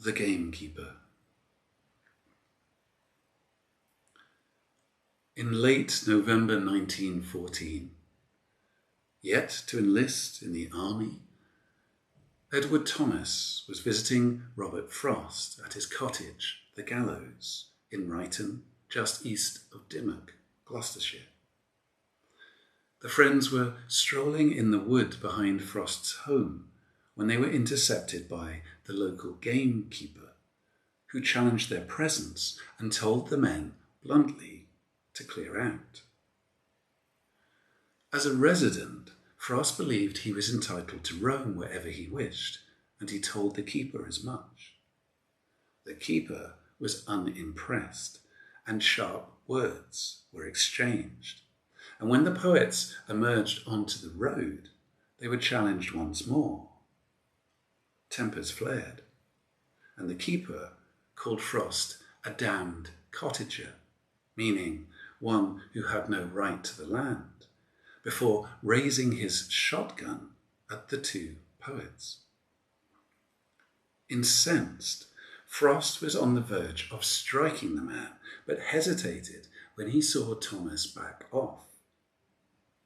The Gamekeeper. In late November 1914, yet to enlist in the army, Edward Thomas was visiting Robert Frost at his cottage, The Gallows, in Ryton, just east of Dimmock, Gloucestershire. The friends were strolling in the wood behind Frost's home when they were intercepted by the local gamekeeper, who challenged their presence and told the men bluntly to clear out. As a resident, Frost believed he was entitled to roam wherever he wished, and he told the keeper as much. The keeper was unimpressed, and sharp words were exchanged. And when the poets emerged onto the road, they were challenged once more. Tempers flared, and the keeper called Frost a damned cottager, meaning one who had no right to the land, before raising his shotgun at the two poets. Incensed, Frost was on the verge of striking the man, but hesitated when he saw Thomas back off.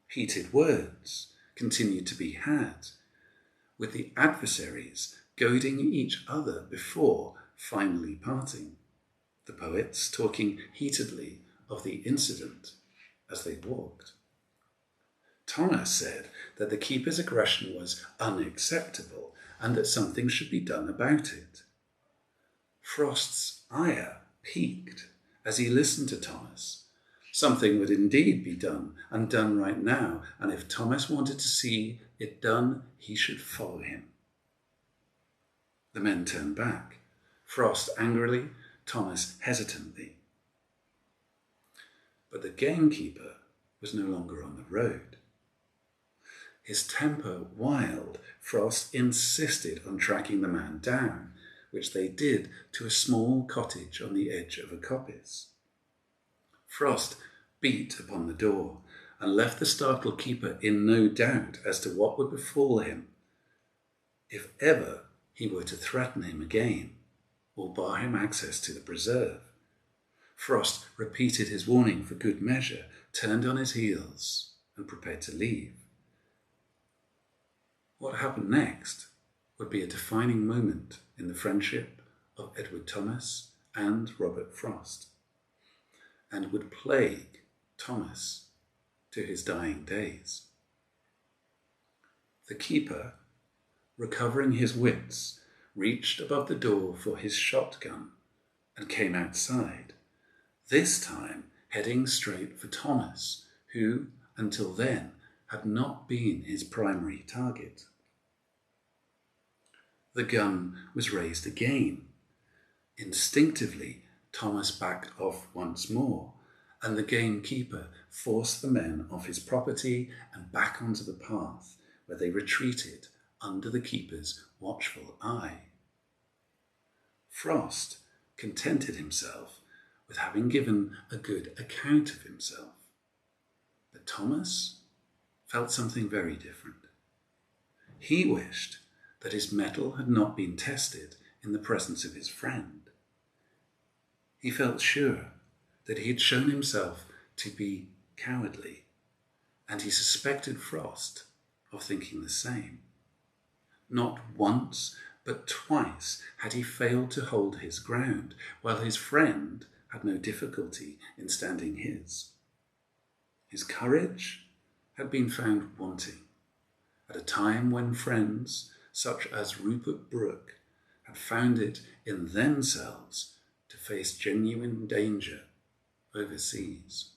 Heated words continued to be had, with the adversaries goading each other before finally parting, the poets talking heatedly of the incident as they walked. Thomas said that the keeper's aggression was unacceptable and that something should be done about it. Frost's ire peaked as he listened to Thomas. Something would indeed be done, and done right now, and if Thomas wanted to see it done, he should follow him. The men turned back, Frost angrily, Thomas hesitantly. But the gamekeeper was no longer on the road. His temper wild, Frost insisted on tracking the man down, which they did to a small cottage on the edge of a coppice. Frost beat upon the door and left the startled keeper in no doubt as to what would befall him if ever he were to threaten him again or bar him access to the preserve. Frost repeated his warning for good measure, turned on his heels and prepared to leave. What happened next would be a defining moment in the friendship of Edward Thomas and Robert Frost, and would plague Thomas to his dying days. The keeper, recovering his wits, reached above the door for his shotgun and came outside, this time heading straight for Thomas, who, until then, had not been his primary target. The gun was raised again. Instinctively, Thomas backed off once more, and the gamekeeper forced the men off his property and back onto the path, where they retreated under the keeper's watchful eye. Frost contented himself with having given a good account of himself, but Thomas felt something very different. He wished that his mettle had not been tested in the presence of his friend. He felt sure that he had shown himself to be cowardly, and he suspected Frost of thinking the same. Not once, but twice had he failed to hold his ground, while his friend had no difficulty in standing his. His courage had been found wanting at a time when friends, such as Rupert Brooke, had found it in themselves to face genuine danger overseas.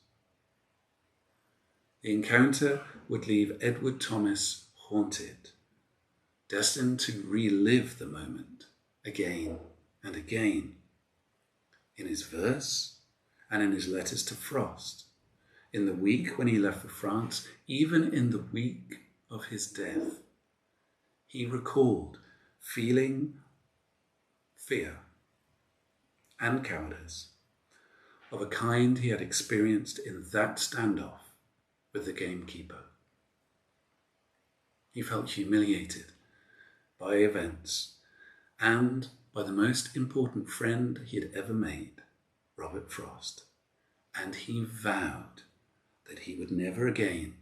The encounter would leave Edward Thomas haunted, destined to relive the moment again and again, in his verse and in his letters to Frost, in the week when he left for France, even in the week of his death. He recalled feeling fear and cowardice of a kind he had experienced in that standoff with the gamekeeper. He felt humiliated by events and by the most important friend he had ever made, Robert Frost, and he vowed that he would never again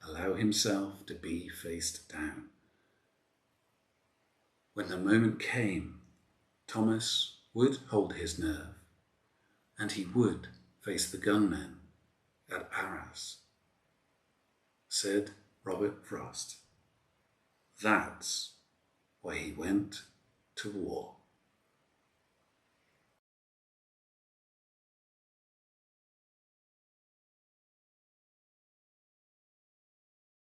allow himself to be faced down. When the moment came, Thomas would hold his nerve, and he would face the gunmen at Arras. Said Robert Frost. That's why he went to war.